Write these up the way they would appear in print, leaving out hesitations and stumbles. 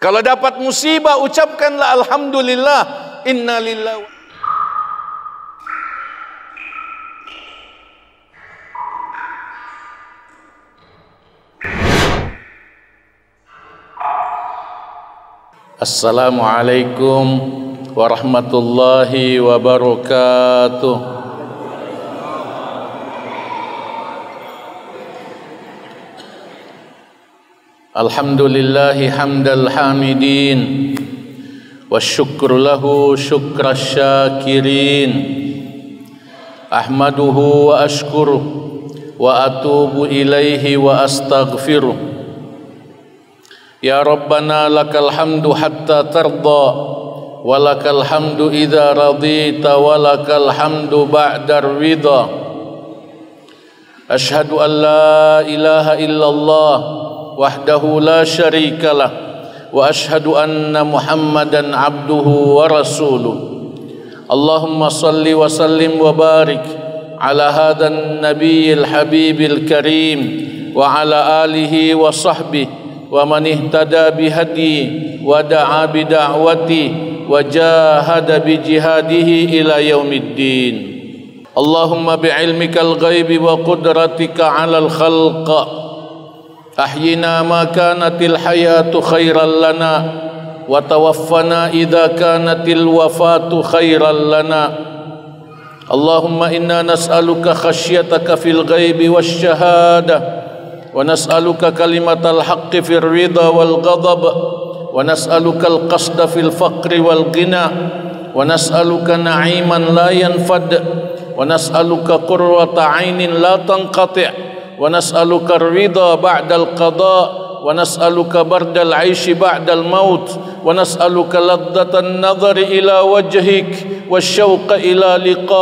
Kalau dapat musibah, ucapkanlah alhamdulillah, inna lillahi. Assalamualaikum warahmatullahi wabarakatuh. Alhamdulillahi hamdal hamidin, wasyukru lahu syukra syakirin. Ahmaduhu wa ashkuruh, wa atubu ilaihi wa astaghfiruh. Ya Rabbana lakal hamdu hatta tarda, wa lakal hamdu idza radita, wa lakal hamdu ba'dar ridha. Ashhadu an la ilaha illallah wahdahu la syarikalah, wa ashhadu anna Muhammadan abduhu wa rasuluh. Allahumma salli wa sallim wa barik ala hadan nabiyil habibil karim wa ala alihi wa sahbihi wa man ihtada bihadi wa da'a bida'wati wa jahada bijihadihi ila yaumiddin. Allahumma bi'ilmikal ghaibi wa qudratika 'alal khalqa ahyina ma kanatil hayatu khairan lana, wa tawaffana idza kanatil wafatu khairan lana. Allahumma inna nas'aluka khasyataka fil ghaibi wasyahada, wa nas'aluka kalimatal haqqi fir ridha wal ghadab, wa nas'aluka al qasda fil faqri wal ghina, wa nas'aluka na'iman la yanfad, wa nas'aluka qurrata 'ainin la tanqati', wa nas'aluka ar-ridha ba'dal qada', wa nas'aluka bardal 'aishi ba'dal maut, wa nas'aluka ladzatan nadhari ila wajhik wasyauqa ila liqa'ik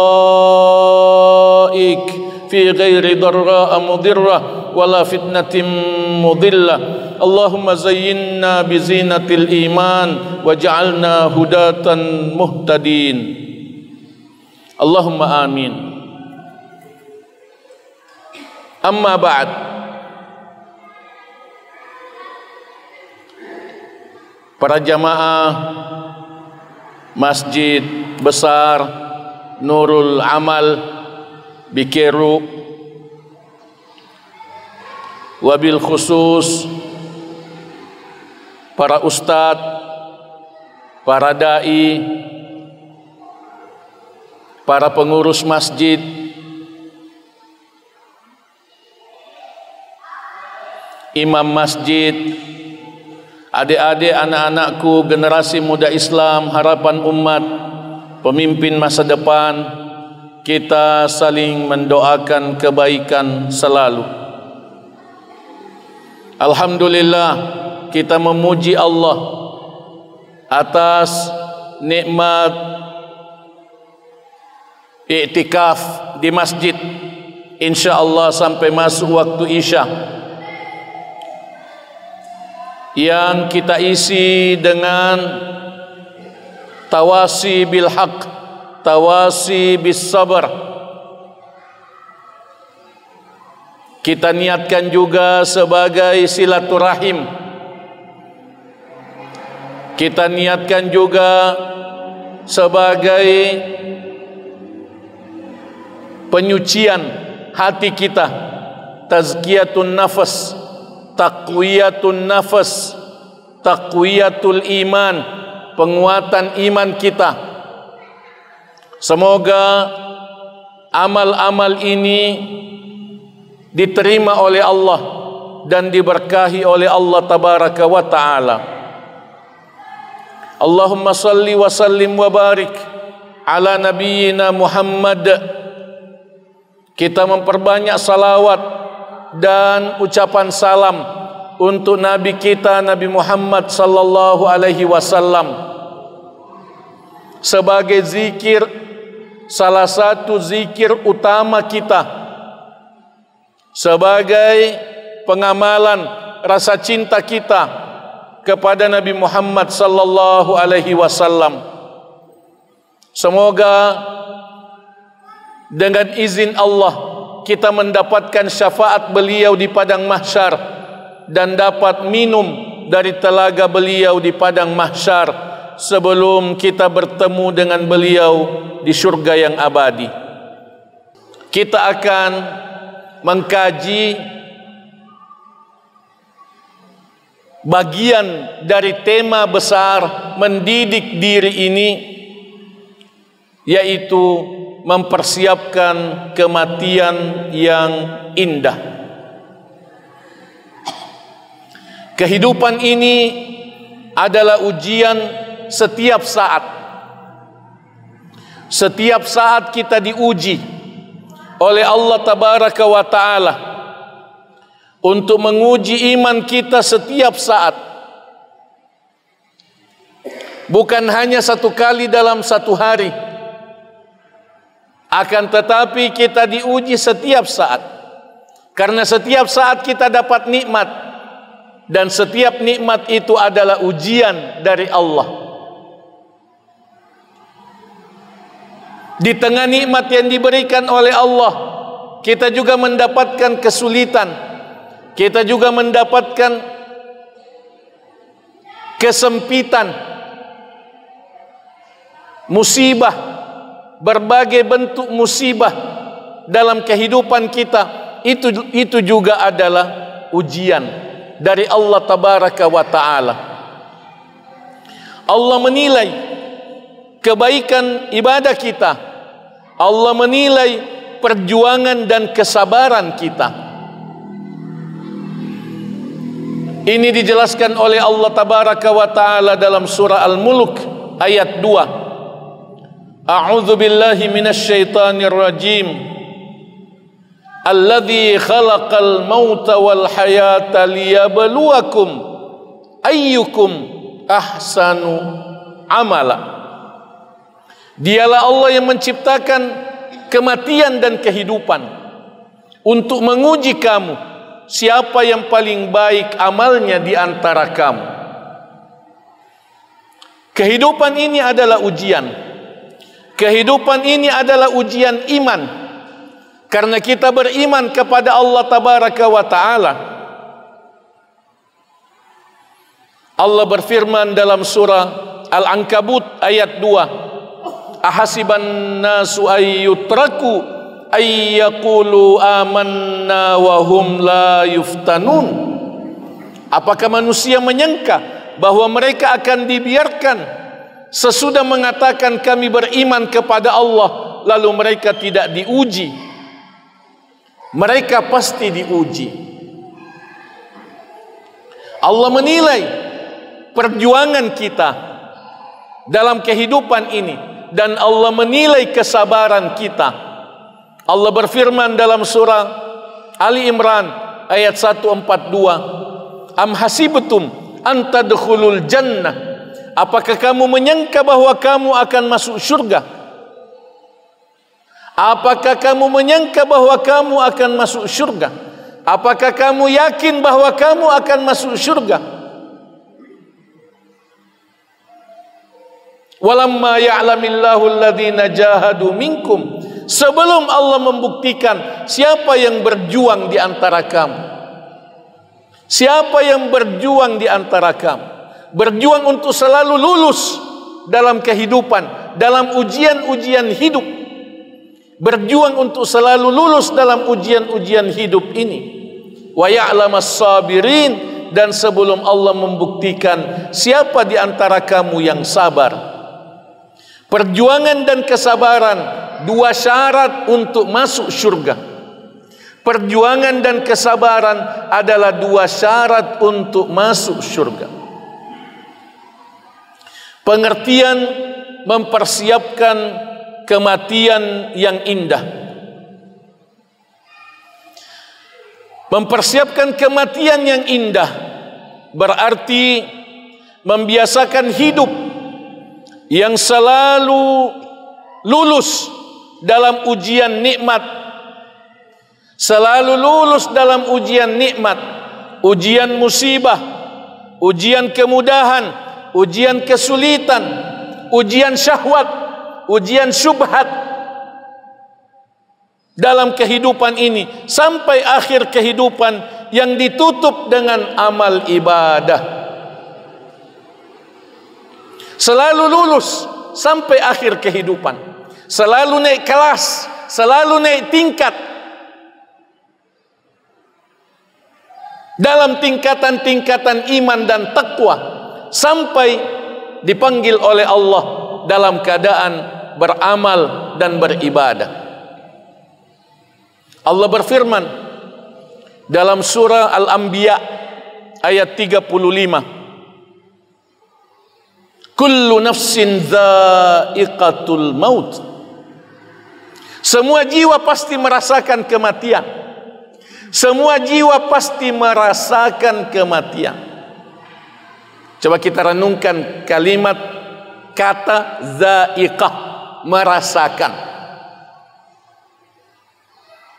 fi ghairi darra'a mudirrah wala fitnatin mudillah. Allahumma zayyinna bi zinatil iman waj'alna hudatan muhtadin. Allahumma amin. Amma ba'd. Para jamaah Masjid Besar Nurul Amal Bikeru, wabil khusus para ustadz, para dai, para pengurus masjid, imam masjid, adik-adik, anak-anakku, generasi muda Islam, harapan umat, pemimpin masa depan, kita saling mendoakan kebaikan selalu. Alhamdulillah, kita memuji Allah atas nikmat iktikaf di masjid, insyaallah sampai masuk waktu Isya, yang kita isi dengan tawasi bil haq, tawasi bis sabar. Kita niatkan juga sebagai silaturahim. Kita niatkan juga sebagai penyucian hati kita, tazkiyatun nafas, taqwiyatun nafas, taqwiyatul iman, penguatan iman kita. Semoga amal-amal ini diterima oleh Allah dan diberkahi oleh Allah tabaraka wa ta'ala. Allahumma salli wa sallim wa barik ala nabiyyina Muhammad. Kita memperbanyak salawat dan ucapan salam untuk Nabi kita, Nabi Muhammad sallallahu alaihi wasallam, sebagai zikir, salah satu zikir utama kita, sebagai pengamalan rasa cinta kita kepada Nabi Muhammad sallallahu alaihi wasallam. Semoga dengan izin Allah kita mendapatkan syafaat beliau di padang mahsyar dan dapat minum dari telaga beliau di padang mahsyar sebelum kita bertemu dengan beliau di surga yang abadi. Kita akan mengkaji bagian dari tema besar mendidik diri ini, yaitu mempersiapkan kematian yang indah. Kehidupan ini adalah ujian setiap saat. Setiap saat kita diuji oleh Allah Tabaraka wa Ta'ala untuk menguji iman kita setiap saat. Bukan hanya satu kali dalam satu hari, akan tetapi kita diuji setiap saat. Karena setiap saat kita dapat nikmat, dan setiap nikmat itu adalah ujian dari Allah. Di tengah nikmat yang diberikan oleh Allah, kita juga mendapatkan kesulitan, kita juga mendapatkan kesempitan, musibah, berbagai bentuk musibah dalam kehidupan kita. Itu juga adalah ujian dari Allah Tabaraka wa Ta'ala. Allah menilai kebaikan ibadah kita, Allah menilai perjuangan dan kesabaran kita. Ini dijelaskan oleh Allah Tabaraka wa Ta'ala dalam surah Al-Mulk ayat 2. A'udzu billahi minasy syaithanir rajim. Alladzi khalaqal mauta wal hayata liyabluwakum ayyukum ahsanu amala. Dialah Allah yang menciptakan kematian dan kehidupan untuk menguji kamu, siapa yang paling baik amalnya di antara kamu. Kehidupan ini adalah ujian. Kehidupan ini adalah ujian iman. Karena kita beriman kepada Allah Tabaraka wa Ta'ala. Allah berfirman dalam surah Al-Ankabut ayat 2. Ahasiban nasu ayyutraku ayyaqulu amanna wa hum la yuftanun. Apakah manusia menyangka bahwa mereka akan dibiarkan sesudah mengatakan kami beriman kepada Allah, lalu mereka tidak diuji? Mereka pasti diuji. Allah menilai perjuangan kita dalam kehidupan ini, dan Allah menilai kesabaran kita. Allah berfirman dalam surah Ali Imran ayat 142, Am hasibtum an tadkhulul jannah. Apakah kamu menyangka bahwa kamu akan masuk surga? Apakah kamu menyangka bahwa kamu akan masuk surga? Apakah kamu yakin bahwa kamu akan masuk surga? Walamma ya'lamillahu alladhina jahadu minkum. Sebelum Allah membuktikan siapa yang berjuang di antara kamu. Siapa yang berjuang di antara kamu, berjuang untuk selalu lulus dalam kehidupan, dalam ujian-ujian hidup. Berjuang untuk selalu lulus dalam ujian-ujian hidup ini. Wa ya'lamas sabirin, dan sebelum Allah membuktikan siapa di antara kamu yang sabar. Perjuangan dan kesabaran dua syarat untuk masuk surga. Perjuangan dan kesabaran adalah dua syarat untuk masuk surga. Pengertian mempersiapkan kematian yang indah. Mempersiapkan kematian yang indah berarti membiasakan hidup yang selalu lulus dalam ujian nikmat, selalu lulus dalam ujian nikmat, ujian musibah, ujian kemudahan, ujian kesulitan, ujian syahwat, ujian syubhat dalam kehidupan ini sampai akhir kehidupan yang ditutup dengan amal ibadah. selalu lulus sampai akhir kehidupan, selalu naik kelas, selalu naik tingkat dalam tingkatan-tingkatan iman dan takwa, sampai dipanggil oleh Allah dalam keadaan beramal dan beribadah. Allah berfirman dalam surah Al-Anbiya ayat 35, kullu nafsin dha'iqatul maut. Semua jiwa pasti merasakan kematian. Semua jiwa pasti merasakan kematian. Coba kita renungkan kalimat kata dha'iqah, merasakan.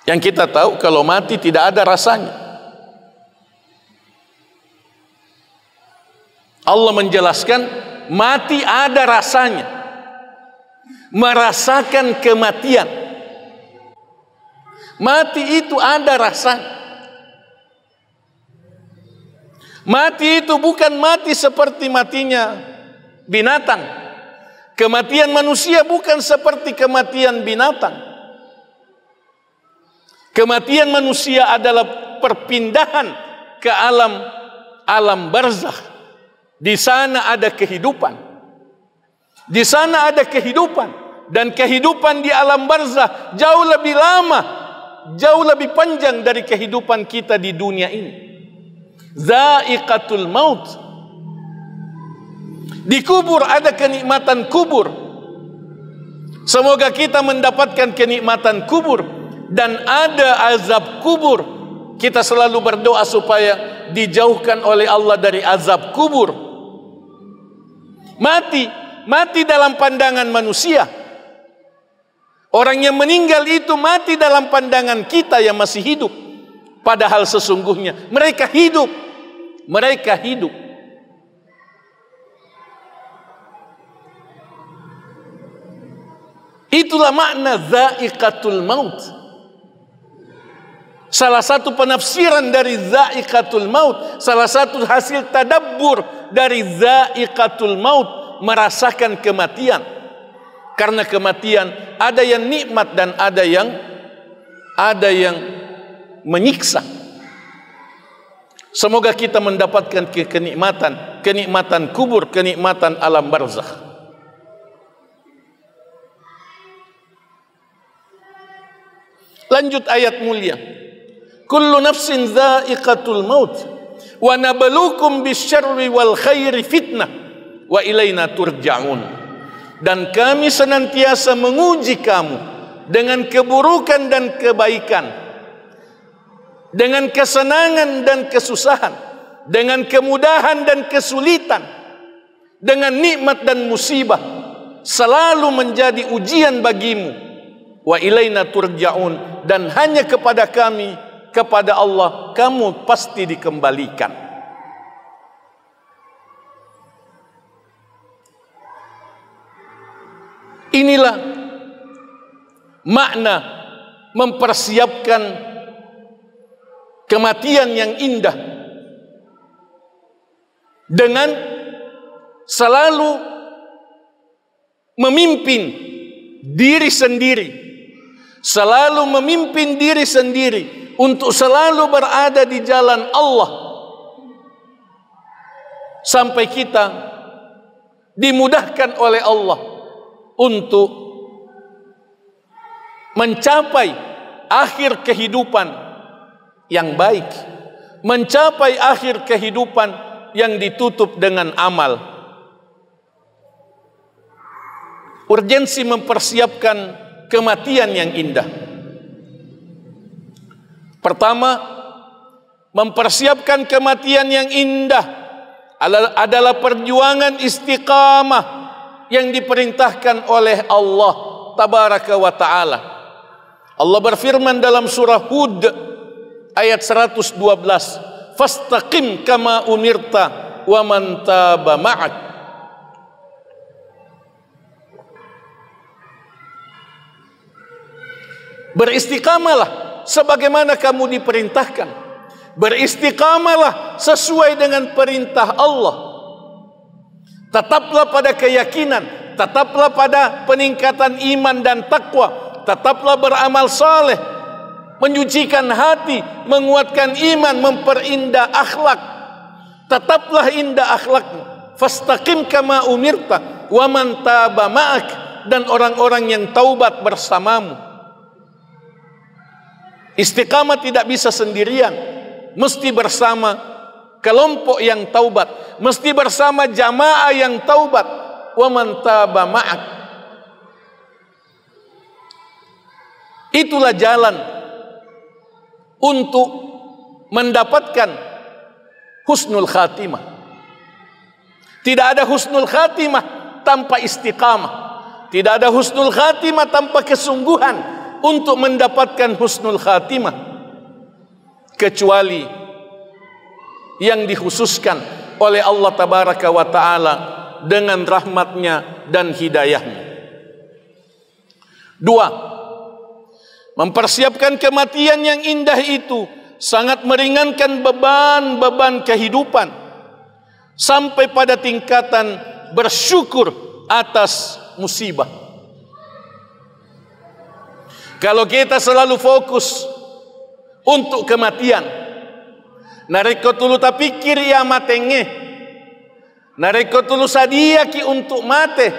Yang kita tahu kalau mati tidak ada rasanya. Allah menjelaskan mati ada rasanya. Merasakan kematian. Mati itu ada rasanya. Mati itu bukan mati seperti matinya binatang. Kematian manusia bukan seperti kematian binatang. Kematian manusia adalah perpindahan ke alam barzakh. Di sana ada kehidupan. Di sana ada kehidupan, dan kehidupan di alam barzakh jauh lebih lama, jauh lebih panjang dari kehidupan kita di dunia ini. Dha'iqatul maut. Di kubur ada kenikmatan kubur. Semoga kita mendapatkan kenikmatan kubur. Dan ada azab kubur. Kita selalu berdoa supaya dijauhkan oleh Allah dari azab kubur. Mati dalam pandangan manusia. Orang yang meninggal itu mati dalam pandangan kita yang masih hidup. Padahal sesungguhnya mereka hidup. Mereka hidup. Itulah makna dha'iqatul maut. Salah satu penafsiran dari dha'iqatul maut, salah satu hasil tadabbur dari dha'iqatul maut, merasakan kematian. Karena kematian ada yang nikmat dan ada yang menyiksa. Semoga kita mendapatkan kenikmatan kubur, kenikmatan alam barzakh. Lanjut ayat mulia. Kullu nafsin dha'iqatul maut wa nabluukum bisyarri wal khairi fitnah wa ilaina turja'un. Dan kami senantiasa menguji kamu dengan keburukan dan kebaikan, dengan kesenangan dan kesusahan, dengan kemudahan dan kesulitan, dengan nikmat dan musibah, selalu menjadi ujian bagimu. Wa ilaina turja'un, dan hanya kepada kami, kepada Allah kamu pasti dikembalikan. Inilah makna mempersiapkan kematian yang indah dengan selalu memimpin diri sendiri, selalu memimpin diri sendiri untuk selalu berada di jalan Allah, sampai kita dimudahkan oleh Allah untuk mencapai akhir kehidupan yang baik, mencapai akhir kehidupan yang ditutup dengan amal. Urgensi mempersiapkan kematian yang indah. Pertama, mempersiapkan kematian yang indah adalah perjuangan istiqamah yang diperintahkan oleh Allah tabaraka wa ta'ala. Allah berfirman dalam surah Hud ayat 112, fastaqim kama umirta wa man taba ma'ak. Beristiqamalah sebagaimana kamu diperintahkan. Beristiqamalah sesuai dengan perintah Allah. Tetaplah pada keyakinan, tetaplah pada peningkatan iman dan takwa, tetaplah beramal saleh, menyucikan hati, menguatkan iman, memperindah akhlak. Tetaplah indah akhlakmu. Fastaqim kama umirta wa man taba ma'ak, dan orang-orang yang taubat bersamamu. Istiqamah tidak bisa sendirian, mesti bersama kelompok yang taubat, mesti bersama jamaah yang taubat. Wa man taba ma'ak. Itulah jalan untuk mendapatkan husnul khatimah. Tidak ada husnul khatimah tanpa istiqamah. Tidak ada husnul khatimah tanpa kesungguhan untuk mendapatkan husnul khatimah, kecuali yang dikhususkan oleh Allah Tabaraka wa Ta'ala dengan rahmatnya dan hidayahnya. 2. Mempersiapkan kematian yang indah itu sangat meringankan beban-beban kehidupan sampai pada tingkatan bersyukur atas musibah. Kalau kita selalu fokus untuk kematian, nareko tulu tapikir ya matenge, nareko tulu sadia ki untuk mate,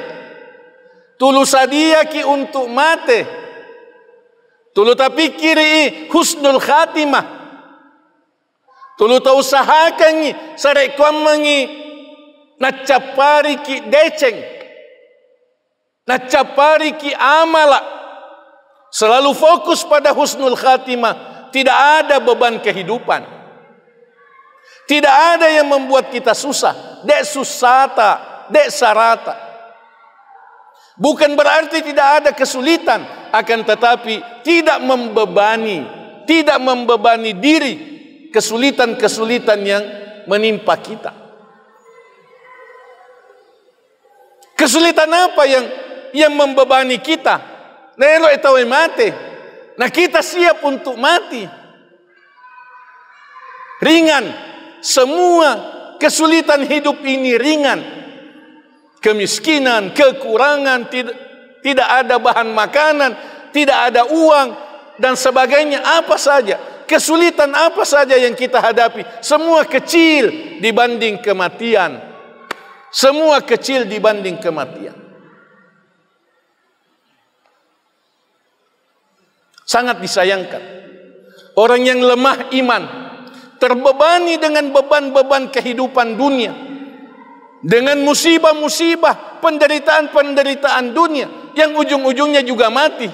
tulu sadia ki untuk mate, tulu tapikir husnul khatimah, tulu ta usahakan sareko mangi nacapari ki deceng, nacapari ki amala. Selalu fokus pada husnul khatimah. Tidak ada beban kehidupan, tidak ada yang membuat kita susah. Dek susata, dek sarata. Bukan berarti tidak ada kesulitan, akan tetapi tidak membebani diri kesulitan-kesulitan yang menimpa kita. Kesulitan apa yang membebani kita? Nelo etawe mati. Nah, kita siap untuk mati. Ringan. Semua kesulitan hidup ini ringan. Kemiskinan, kekurangan, tidak ada bahan makanan, tidak ada uang, dan sebagainya. Apa saja, kesulitan apa saja yang kita hadapi, semua kecil dibanding kematian. Semua kecil dibanding kematian. Sangat disayangkan orang yang lemah iman, terbebani dengan beban-beban kehidupan dunia, dengan musibah-musibah, penderitaan-penderitaan dunia, yang ujung-ujungnya juga mati,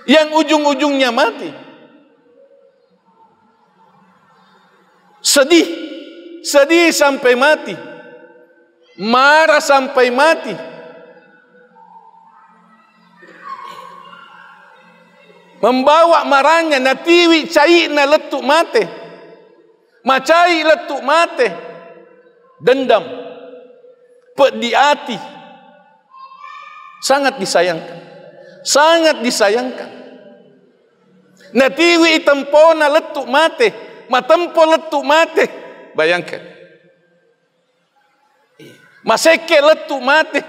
yang ujung-ujungnya mati. Sedih sampai mati, marah sampai mati, membawa marahnya natiwi cai na letuk mate, macai letuk mate, dendam, pediati. Sangat disayangkan, sangat disayangkan. Natiwi tempona letuk mate, matempo letuk mate. Bayangkan, maseke letuk mate.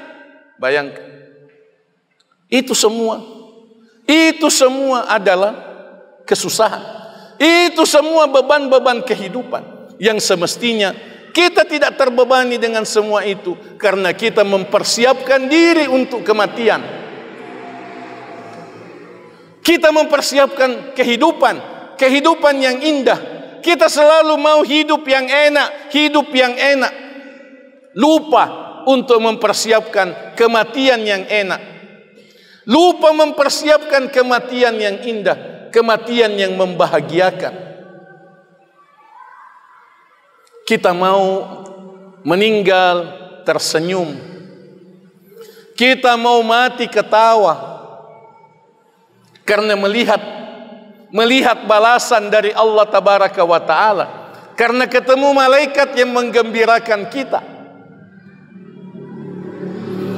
Bayangkan, itu semua adalah kesusahan. Itu semua beban-beban kehidupan yang semestinya kita tidak terbebani dengan semua itu, karena kita mempersiapkan diri untuk kematian. Kita mempersiapkan kehidupan yang indah. Kita selalu mau hidup yang enak, lupa untuk mempersiapkan kematian yang enak. Lupa mempersiapkan kematian yang indah, kematian yang membahagiakan. Kita mau meninggal tersenyum. Kita mau mati ketawa karena melihat balasan dari Allah Tabaraka wa Ta'ala, karena ketemu malaikat yang menggembirakan kita.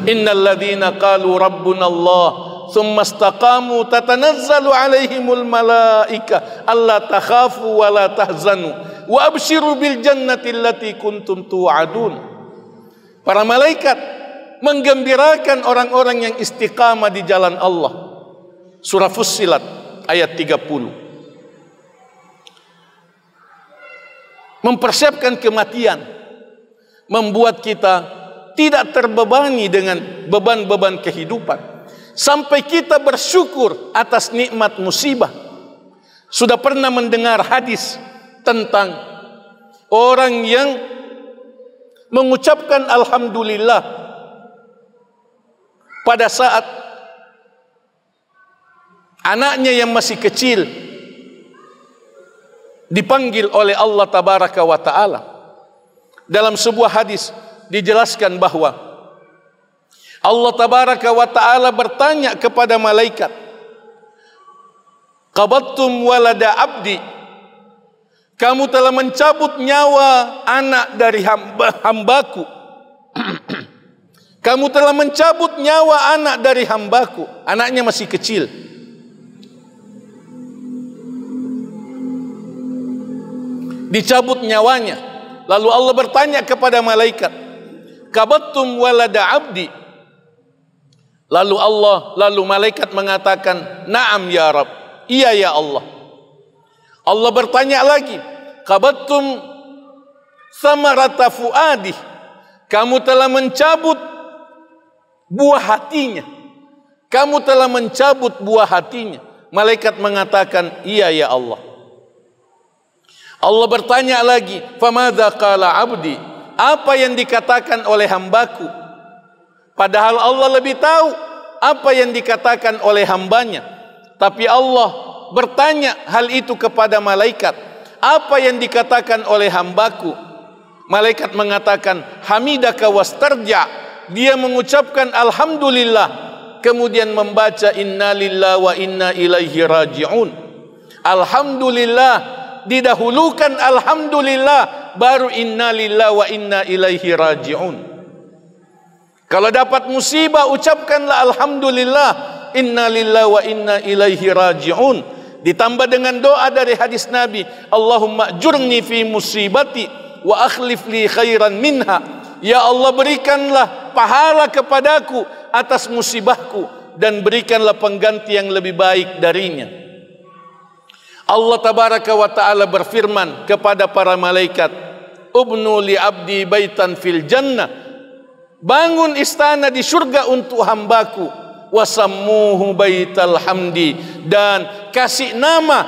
Innal ladzina qalu rabbuna Allah thumma istaqamu tatanazzalu alaihimul malaika alla takhafu wa la tahzanu wa abshiru bil jannati allati kuntum tu'adun. Para malaikat menggembirakan orang-orang yang istiqamah di jalan Allah. Surah Fussilat ayat 30. Mempersiapkan kematian membuat kita tidak terbebani dengan beban-beban kehidupan, sampai kita bersyukur atas nikmat musibah. Sudah pernah mendengar hadis tentang orang yang mengucapkan alhamdulillah pada saat anaknya yang masih kecil dipanggil oleh Allah tabaraka wa ta'ala. Dalam sebuah hadis dijelaskan bahwa Allah tabaraka wa ta'ala bertanya kepada malaikat, qabattum walada abdi, kamu telah mencabut nyawa anak dari hambaku. Kamu telah mencabut nyawa anak dari hambaku. Anaknya masih kecil. Dicabut nyawanya. Lalu Allah bertanya kepada malaikat, qabattum walada abdi. Lalu malaikat mengatakan, na'am ya Rabb, iya ya Allah. Allah bertanya lagi, qabattum samarata fuadi, kamu telah mencabut buah hatinya. Kamu telah mencabut buah hatinya. Malaikat mengatakan, iya ya Allah. Allah bertanya lagi, famadza qala abdi, apa yang dikatakan oleh hambaku? Padahal Allah lebih tahu apa yang dikatakan oleh hambanya. Tapi Allah bertanya hal itu kepada malaikat, apa yang dikatakan oleh hambaku? Malaikat mengatakan, hamidaka wastarja, dia mengucapkan alhamdulillah, kemudian membaca inna lillahi wa inna ilaihi raji'un. Alhamdulillah didahulukan alhamdulillah, baru inna lillahi wa inna ilaihi raji'un. Kalau dapat musibah, ucapkanlah alhamdulillah, inna lillahi wa inna ilaihi raji'un. Ditambah dengan doa dari hadis Nabi, Allahumma ajurni fi musibati wa akhlif li khairan minha. Ya Allah, berikanlah pahala kepadaku atas musibahku dan berikanlah pengganti yang lebih baik darinya. Allah tabaraka wa ta'ala berfirman kepada para malaikat, ubnu li abdi baitan fil jannah, bangun istana di surga untuk hambaku, wasammuhu baital hamdi, dan kasih nama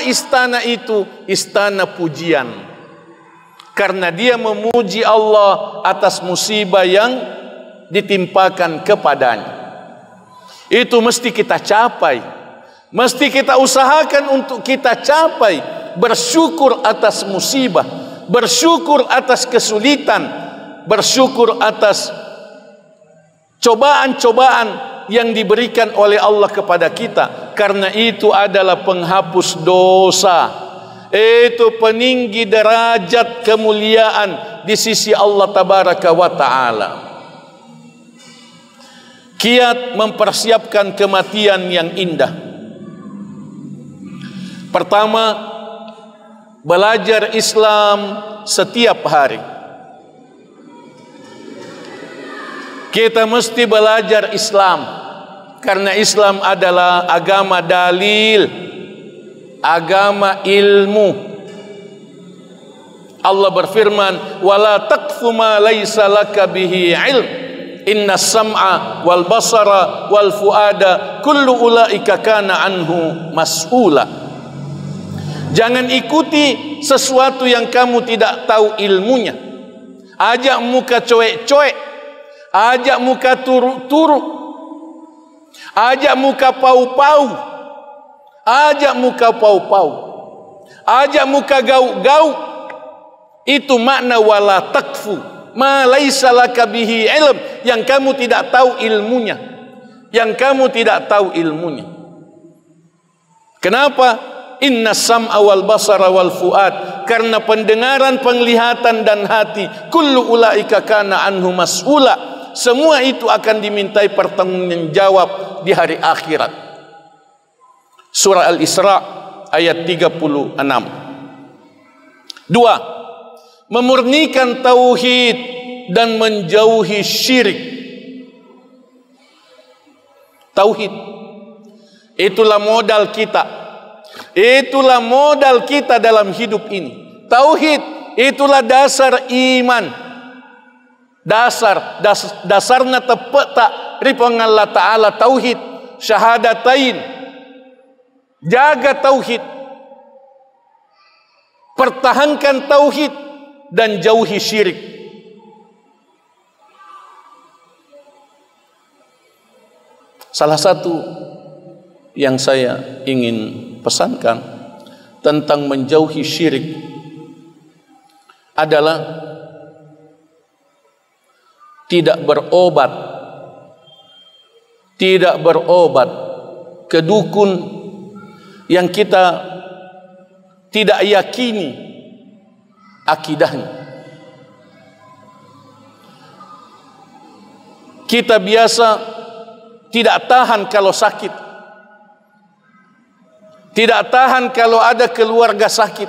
istana itu istana pujian, karena dia memuji Allah atas musibah yang ditimpakan kepadanya. Itu mesti kita capai. Mesti kita usahakan untuk kita capai, bersyukur atas musibah, bersyukur atas kesulitan, bersyukur atas cobaan-cobaan yang diberikan oleh Allah kepada kita, karena itu adalah penghapus dosa. Itu peninggi derajat kemuliaan di sisi Allah tabaraka wa ta'ala. Kiat mempersiapkan kematian yang indah. Pertama, belajar Islam setiap hari. Kita mesti belajar Islam, karena Islam adalah agama dalil, agama ilmu. Allah berfirman, wala taqfu ma laysa laka bihi ilm, inna sam'a wal basara wal fuada kullu ulaika kana anhu mas'ula. Jangan ikuti sesuatu yang kamu tidak tahu ilmunya. Ajak muka cuek-cuek, ajak muka turuk-turuk, ajak muka pau-pau, ajak muka pau-pau, ajak muka gauk-gauk. Itu makna wala taqfu ma laisa laka bihi ilm, yang kamu tidak tahu ilmunya, yang kamu tidak tahu ilmunya. Kenapa? Inna sam'a wal basara wal fuad, karena pendengaran, penglihatan dan hati, kullu ulaika kana anhu mas'ula, semua itu akan dimintai pertanggungjawab di hari akhirat. Surah Al-Isra ayat 36. Dua, memurnikan tauhid dan menjauhi syirik. Tauhid, itulah modal kita. Itulah modal kita dalam hidup ini. Tauhid, itulah dasar iman. Dasarnya tepeta ripong Allah Ta'ala tauhid. Syahadatain. Jaga tauhid. Pertahankan tauhid dan jauhi syirik. Salah satu yang saya ingin pesankan tentang menjauhi syirik adalah tidak berobat ke dukun yang kita tidak yakini akidahnya. Kita biasa tidak tahan kalau sakit, tidak tahan kalau ada keluarga sakit.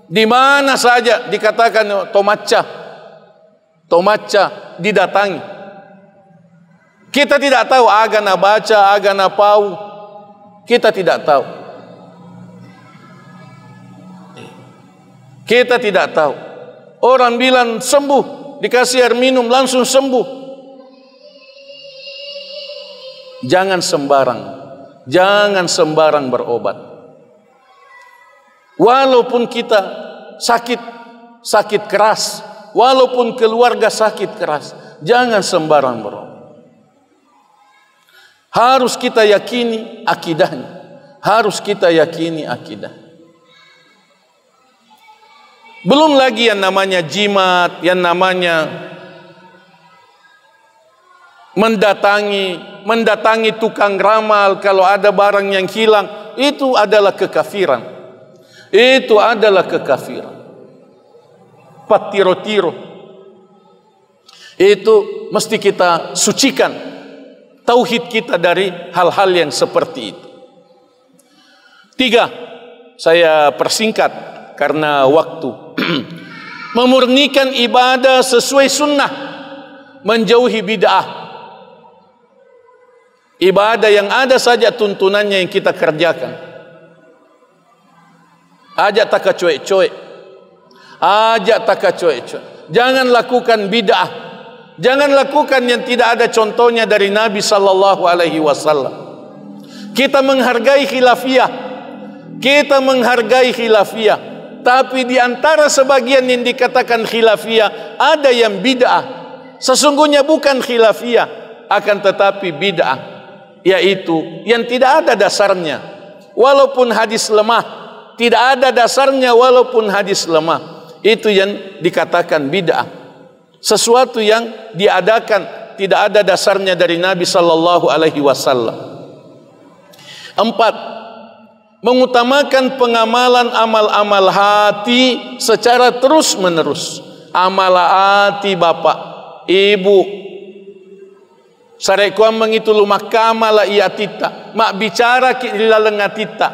Di mana saja dikatakan tomaca didatangi. Kita tidak tahu agana baca, agana pau. Kita tidak tahu. Kita tidak tahu. Orang bilang sembuh, dikasih air minum langsung sembuh. Jangan sembarang berobat. Walaupun kita sakit keras, walaupun keluarga sakit keras, jangan sembarang berobat. Harus kita yakini akidahnya. Harus kita yakini akidah. Belum lagi yang namanya jimat, yang namanya mendatangi tukang ramal kalau ada barang yang hilang. Itu adalah kekafiran. Itu adalah kekafiran. Patiro-tiro. Itu mesti kita sucikan tauhid kita dari hal-hal yang seperti itu. 3, saya persingkat karena waktu. Memurnikan ibadah sesuai sunnah, menjauhi bid'ah. Ibadah yang ada saja tuntunannya yang kita kerjakan. Ajak tak cuek-cuek. Jangan lakukan bid'ah. Jangan lakukan yang tidak ada contohnya dari Nabi sallallahu alaihi wasallam. Kita menghargai khilafiyah. Tapi di antara sebagian yang dikatakan khilafiyah, ada yang bid'ah. Sesungguhnya bukan khilafiyah, akan tetapi bid'ah, yaitu yang tidak ada dasarnya. Walaupun hadis lemah, tidak ada dasarnya walaupun hadis lemah. Itu yang dikatakan bid'ah. Sesuatu yang diadakan tidak ada dasarnya dari Nabi sallallahu alaihi wasallam. 4, mengutamakan pengamalan amal-amal hati secara terus-menerus. Amal hati bapak, ibu, sarekuam mengitulu makamala iatita, mak bicara kilalengatita.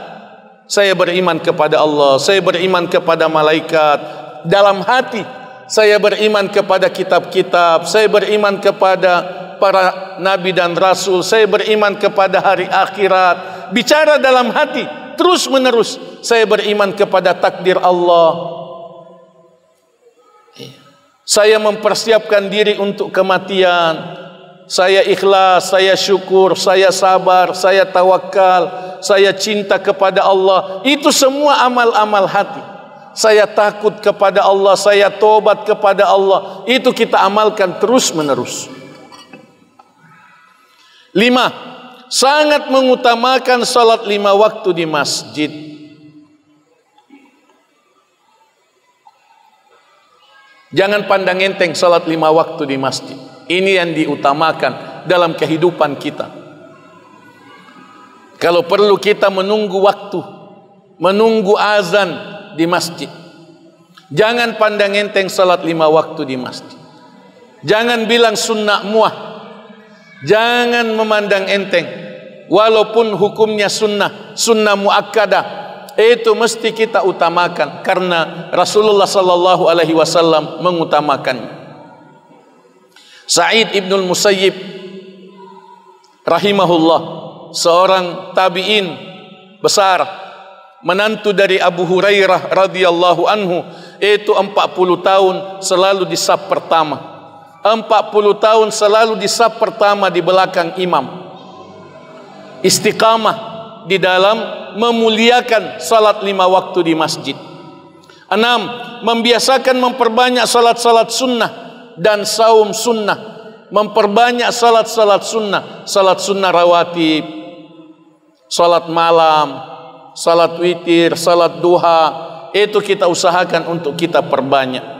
Saya beriman kepada Allah, saya beriman kepada malaikat. Dalam hati saya beriman kepada kitab-kitab, saya beriman kepada para nabi dan rasul, saya beriman kepada hari akhirat. Bicara dalam hati terus menerus, saya beriman kepada takdir Allah. Saya mempersiapkan diri untuk kematian. Saya ikhlas, saya syukur, saya sabar, saya tawakal, saya cinta kepada Allah. Itu semua amal-amal hati. Saya takut kepada Allah, saya tobat kepada Allah. Itu kita amalkan terus menerus. 5, sangat mengutamakan salat 5 waktu di masjid. Jangan pandang enteng salat 5 waktu di masjid. Ini yang diutamakan dalam kehidupan kita. Kalau perlu kita menunggu waktu, menunggu azan di masjid. Jangan pandang enteng salat 5 waktu di masjid. Jangan bilang sunnah muah. Jangan memandang enteng. Walaupun hukumnya sunnah muakkadah. itu mesti kita utamakan karena Rasulullah sallallahu alaihi wasallam mengutamakannya. Sa'id ibnul Musayyib rahimahullah, seorang tabi'in besar, menantu dari Abu Hurairah radhiyallahu anhu, itu 40 tahun selalu di saf pertama. 40 tahun selalu di saf pertama di belakang imam. Istiqamah di dalam memuliakan salat 5 waktu di masjid. 6. Membiasakan memperbanyak salat-salat sunnah dan saum sunnah. Memperbanyak salat-salat sunnah, salat sunnah rawatib, salat malam, salat witir, salat duha, itu kita usahakan untuk kita perbanyak.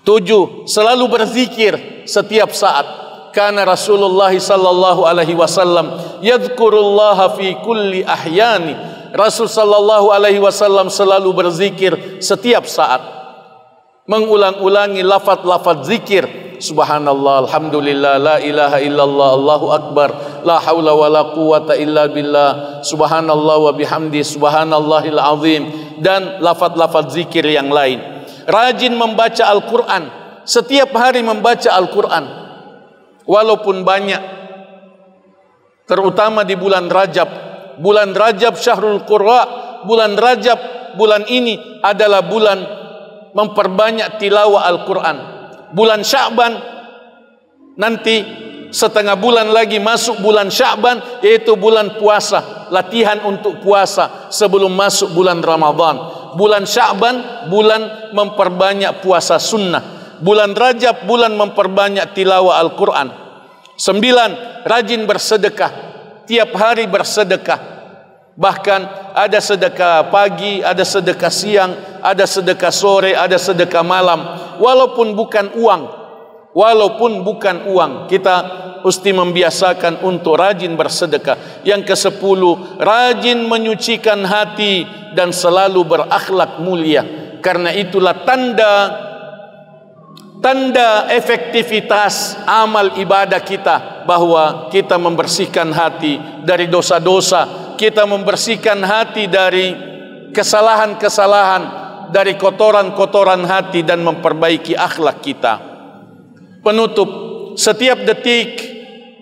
7. Selalu berzikir setiap saat. Karena Rasulullah sallallahu alaihi wasallam yadhkurullaha fi kulli ahyani. Rasul sallallahu alaihi wasallam selalu berzikir setiap saat, mengulang-ulangi lafaz-lafaz zikir. Subhanallah, alhamdulillah, la ilaha illallah, Allahu akbar, la haula wala quwata illa billah, subhanallah wa bihamdi, subhanallahil azim, dan lafaz-lafaz zikir yang lain. Rajin membaca Al-Quran, setiap hari membaca Al-Quran, walaupun banyak, terutama di bulan Rajab. Bulan Rajab Syahrul Qurra, bulan Rajab, bulan ini adalah bulan memperbanyak tilawah Al-Quran. Bulan Sya'ban, nanti setengah bulan lagi masuk bulan Sya'ban, yaitu bulan puasa, latihan untuk puasa sebelum masuk bulan Ramadan. Bulan Sya'ban, bulan memperbanyak puasa sunnah. Bulan Rajab, bulan memperbanyak tilawah Al-Quran. 9. Rajin bersedekah, tiap hari bersedekah. Bahkan ada sedekah pagi, ada sedekah siang, ada sedekah sore, ada sedekah malam. Walaupun bukan uang, kita mesti membiasakan untuk rajin bersedekah. Yang ke-10, rajin menyucikan hati dan selalu berakhlak mulia. Karena itulah tanda efektivitas amal ibadah kita, bahwa kita membersihkan hati dari dosa-dosa, kita membersihkan hati dari kesalahan-kesalahan, dari kotoran-kotoran hati, dan memperbaiki akhlak kita. Penutup, setiap detik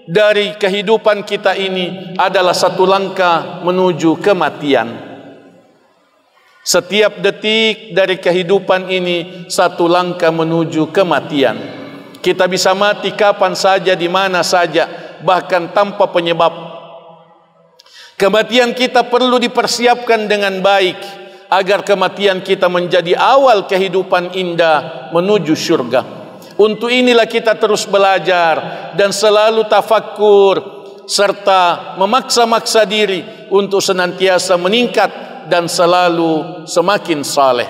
dari kehidupan kita ini adalah satu langkah menuju kematian. Setiap detik dari kehidupan ini satu langkah menuju kematian. Kita bisa mati kapan saja, di mana saja, bahkan tanpa penyebab. Kematian kita perlu dipersiapkan dengan baik, agar kematian kita menjadi awal kehidupan indah menuju surga. Untuk inilah kita terus belajar dan selalu tafakkur, serta memaksa-maksa diri untuk senantiasa meningkat dan selalu semakin saleh.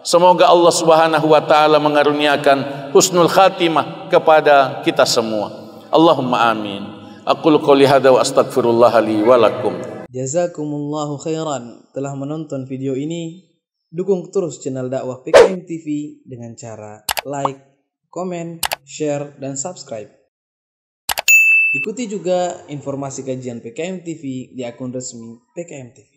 Semoga Allah Subhanahu wa taala mengaruniakan husnul khatimah kepada kita semua. Allahumma amin. Aqulu qouli hadza wa astaghfirullah li wa lakum. Jazakumullahu khairan telah menonton video ini. Dukung terus channel dakwah PKM TV dengan cara like, komen, share, dan subscribe. Ikuti juga informasi kajian PKM TV di akun resmi PKM TV.